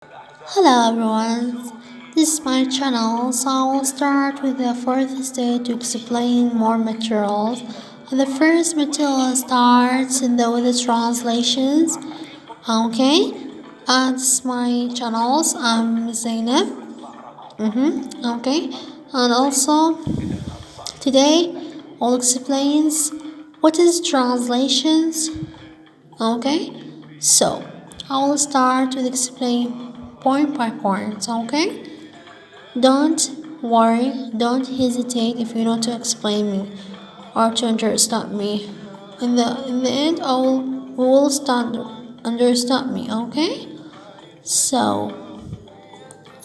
Hello everyone, this is my channel, so I will start with the first stage to explain more materials. And the first material starts with the translations. Okay, this is my channels. I'm Zainab. Okay, and also today I'll explain what is translations. Okay, so I will start with explain point by point. Okay. Don't worry, don't hesitate if you want to explain me or to understand me. In the end, we will stand understand me. Okay. So,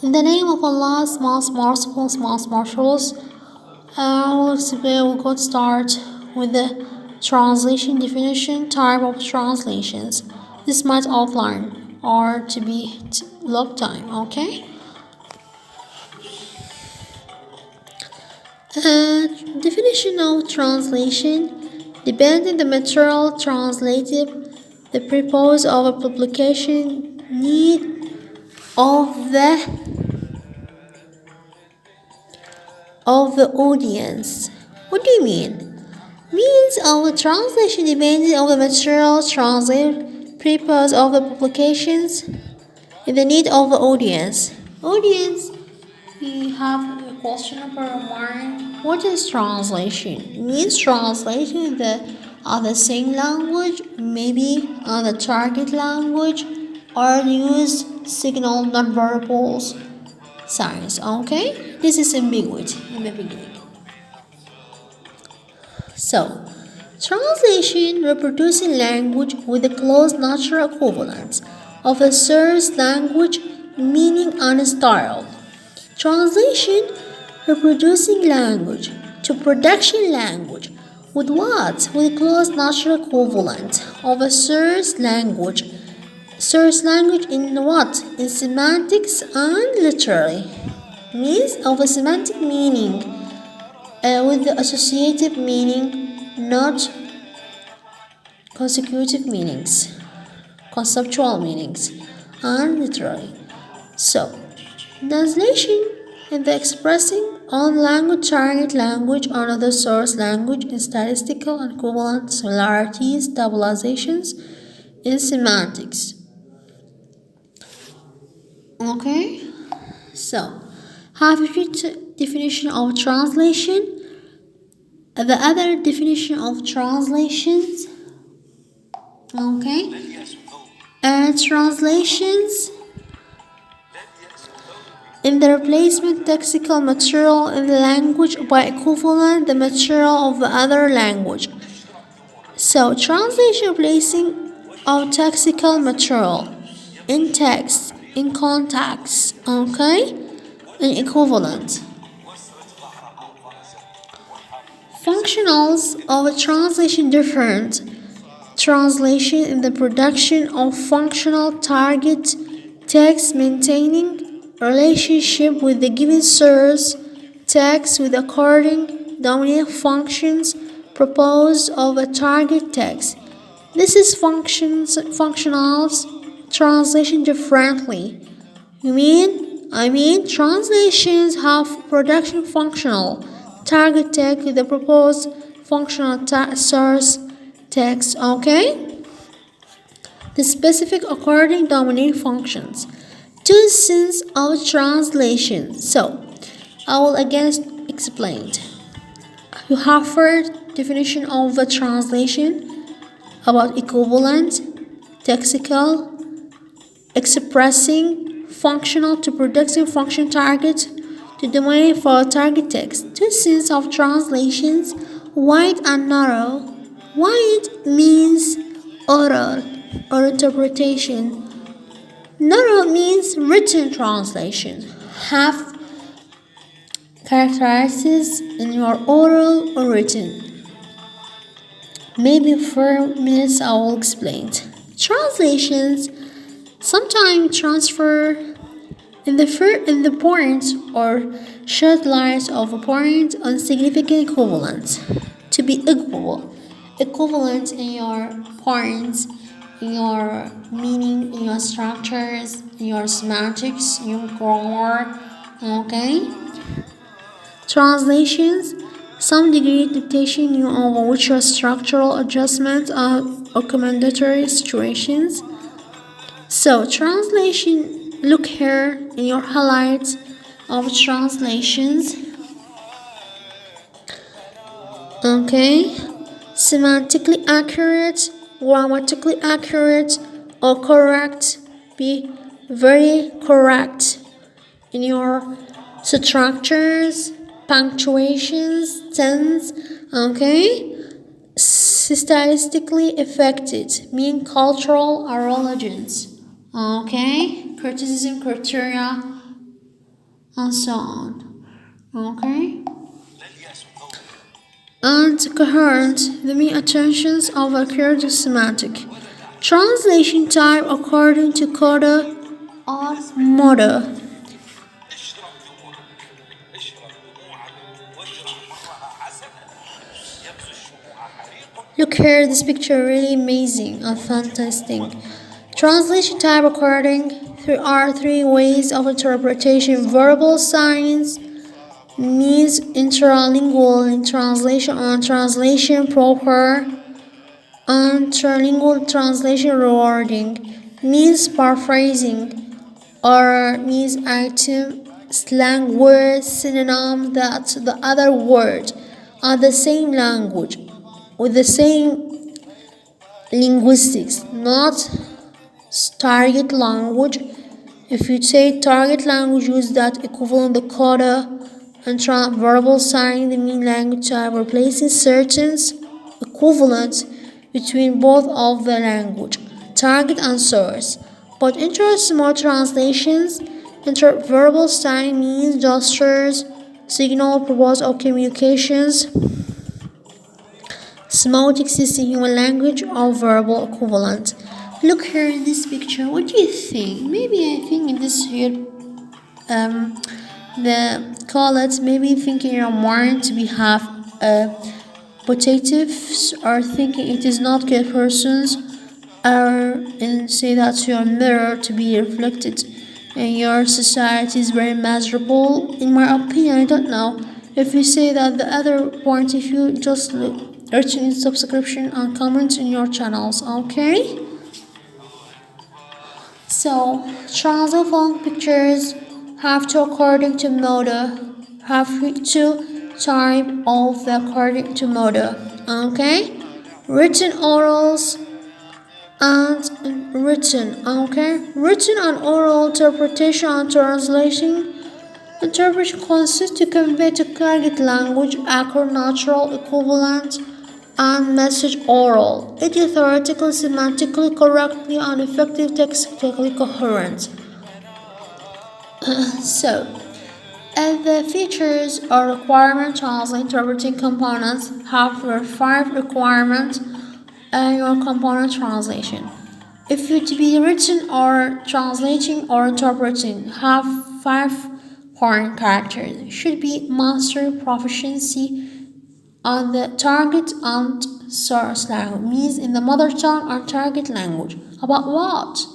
in the name of Allah, most merciful, most marvelous, I will explain. We're going to start with the translation definition, type of translations. This might outline or to be log time. Okay. Definition of translation depends on the material translated, the purpose of a publication, need of the audience. What do you mean? Means of the translation depends on the material translated, purpose of the publications, and the need of the audience. Audience. We have a question number one. What is translation? It means translation in the same language, maybe on the target language, or use signal nonverbal signs. Okay, this is ambiguity in the beginning. So, translation reproducing language with a close natural equivalent of a source language meaning and style. Translation reproducing language to production language with what? With close natural equivalent of a source language. Source language in what? In semantics and literary. Means of a semantic meaning with the associative meaning, not consecutive meanings, conceptual meanings, and literary. So, translation in the expressing on language target language on other source language in statistical and equivalent similarities, stabilizations in semantics. Okay, so have you read definition of translation? The other definition of translations. Okay, translations in the replacement lexical material in the language by equivalent the material of the other language. So translation replacing of lexical material in text, in context, okay, in equivalent. Functionals of a translation different. Translation in the production of functional target text maintaining relationship with the given source text with according dominant functions proposed of a target text. This is functionals translation differently. I mean translations have production functional target text with the proposed functional source text. Okay, the specific according dominant functions. Two sense of translation. So, I will again explain. You have heard definition of a translation about equivalent, lexical, expressing, functional to productive function target to domain for target text. Two sense of translations, wide and narrow. Wide means oral or interpretation. Narrow means written translation. Have characteristics in your oral or written. Maybe in 4 minutes I will explain. Translations sometimes transfer in the points or short lines of a point on significant equivalence to be equivalent in your points in your meaning, in your structures, in your semantics, in your grammar. Okay? Translations, some degree dictation you on which are structural adjustments or commendatory situations. So translation, look here in your highlights of translations. Okay, semantically accurate, grammatically accurate, or correct. Be very correct in your structures, punctuations, tense. Okay, stylistically affected, mean cultural or religions. Okay, criticism criteria and so on. Okay, and coherent, the main attentions of a creative semantic. Translation type according to coda or moda. Look here, this picture really amazing and fantastic. Translation type according there are three ways of interpretation: verbal signs, means interlingual in translation on translation proper, interlingual translation rewarding, means paraphrasing, or means item, slang word, synonym that the other word are the same language with the same linguistics, not target language. If you say target language, use that equivalent the coda and verbal sign the mean language type, replacing certain equivalents between both of the language, target and source. But inter-small translations, verbal sign means gestures, signal, purpose of communications, semantic system, human language, or verbal equivalent. Look here in this picture. What do you think? Maybe I think in this here, the call it maybe thinking in your mind to be have potatives or thinking it is not good persons, or and say that to your mirror to be reflected in your society is very miserable. In my opinion, I don't know. If you say that the other point, if you just written in subscription and comment in your channels, okay? So translate pictures have to according to mode, have to type of the according to mode, okay? Written orals and written, okay? Written and oral interpretation and translation. Interpretation consists to convey to target language accurate natural equivalent and message oral. It is theoretically, semantically correctly and effective textually coherent. So, the features or requirement translate interpreting components have five requirements in your component translation. If you to be written or translating or interpreting have five foreign characters, should be master proficiency on the target and source language, means in the mother tongue or target language. About what?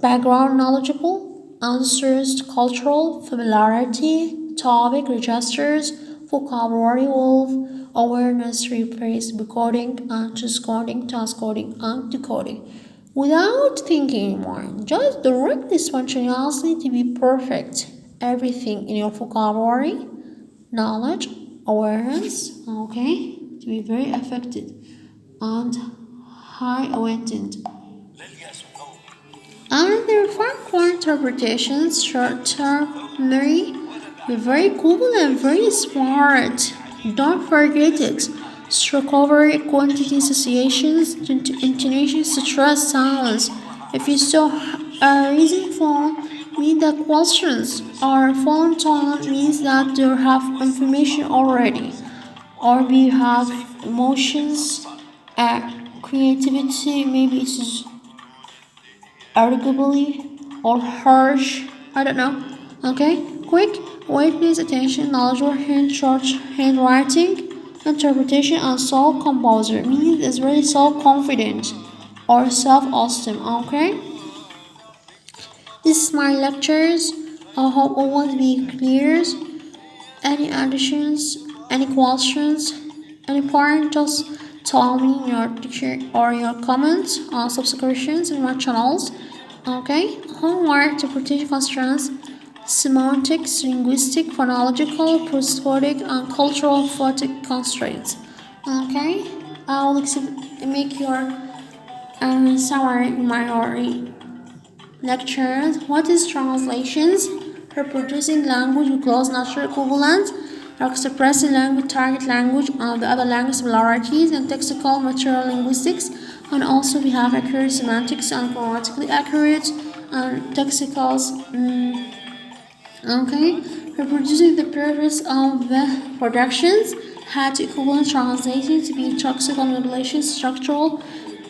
Background knowledgeable, answers cultural, familiarity, topic registers, vocabulary wolf, awareness, rephrase, decoding, and transcoding, transcoding, and decoding. Without thinking anymore, just direct this functionality to be perfect. Everything in your vocabulary, knowledge, awareness, okay, to be very effective and high awakened. And there are five core interpretations, short term memory, very cool and very smart. Don't forget it. Recovery, quantity associations, intonations, stress, silence. If you saw a reason phone, mean that questions are phone tone means that you have information already, or we have emotions, creativity. Maybe it's arguably or harsh. I don't know. Okay, quick, wait, please attention, knowledge or hand short handwriting, interpretation and soul composer means is very self confident or self-esteem. Okay, this is my lectures. I hope all will be clear. Any additions, any questions, any point, just tell me in your picture or your comments or subscriptions in my channels. Okay, homework interpretation constraints, semantics, linguistic, phonological, prosodic, and cultural photic constraints. Okay, I will make your summary in my lectures. What is translations? Reproducing language with close natural equivalents, expressing language target language and the other language similarities, and lexical material linguistics. And also we have accurate semantics and grammatically accurate and lexicals. Okay, reproducing the purpose of the productions had equivalent translation to be lexical manipulation, structural,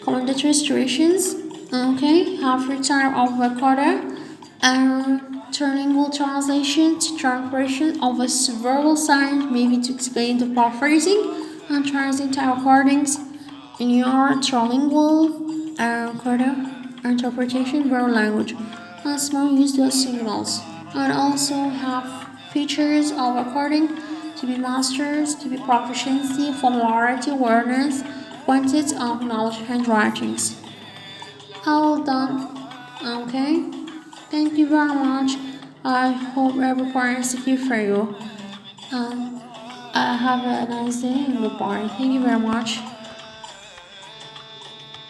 commandatory situations. Okay, after time of recorder and trilingual translation to translation of a verbal sign, maybe to explain the paraphrasing and translate to recordings in your trilingual recorder interpretation verbal language. And small use those signals and also have features of recording to be masters, to be proficiency, familiarity, awareness, quantity of knowledge handwritings. All done. Okay. Thank you very much. I hope everyone is secure for you. And have a nice day and goodbye. Thank you very much.